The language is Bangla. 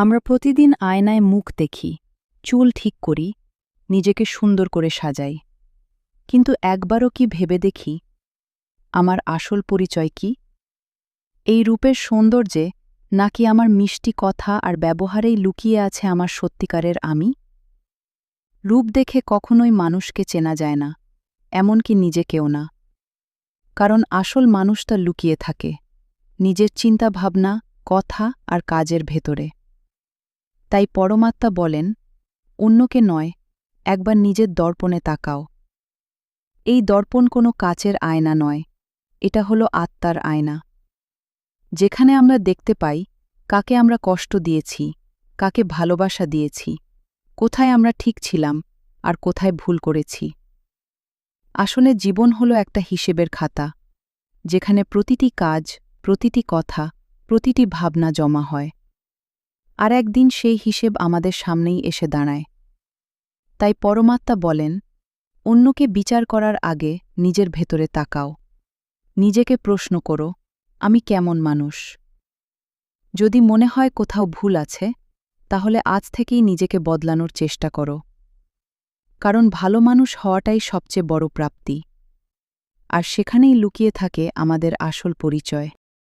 আমরা প্রতিদিন আয়নায় মুখ দেখি, চুল ঠিক করি, নিজেকে সুন্দর করে সাজাই। কিন্তু একবারও কি ভেবে দেখি আমার আসল পরিচয় কি? এই রূপের সৌন্দর্যে নাকি আমার মিষ্টি কথা আর ব্যবহারেই লুকিয়ে আছে আমার সত্যিকারের আমি? রূপ দেখে কখনোই মানুষকে চেনা যায় না, এমনকি নিজেকেও না। কারণ আসল মানুষটা লুকিয়ে থাকে নিজের চিন্তাভাবনা, কথা আর কাজের ভেতরে। তাই পরমাত্মা বলেন, অন্যকে নয়, একবার নিজের দর্পণে তাকাও। এই দর্পণ কোনো কাচের আয়না নয়, এটা হলো আত্মার আয়না। যেখানে আমরা দেখতে পাই কাকে আমরা কষ্ট দিয়েছি, কাকে ভালোবাসা দিয়েছি, কোথায় আমরা ঠিক ছিলাম আর কোথায় ভুল করেছি। আসলে জীবন হলো একটা হিসেবের খাতা, যেখানে প্রতিটি কাজ, প্রতিটি কথা, প্রতিটি ভাবনা জমা হয়। আর একদিন সেই হিসেব আমাদের সামনেই এসে দাঁড়ায়। তাই পরমাত্মা বলেন, অন্যকে বিচার করার আগে নিজের ভেতরে তাকাও। নিজেকে প্রশ্ন করো, আমি কেমন মানুষ? যদি মনে হয় কোথাও ভুল আছে, তাহলে আজ থেকেই নিজেকে বদলানোর চেষ্টা করো। কারণ ভালো মানুষ হওয়াটাই সবচেয়ে বড় প্রাপ্তি। আর সেখানেই লুকিয়ে থাকে আমাদের আসল পরিচয়।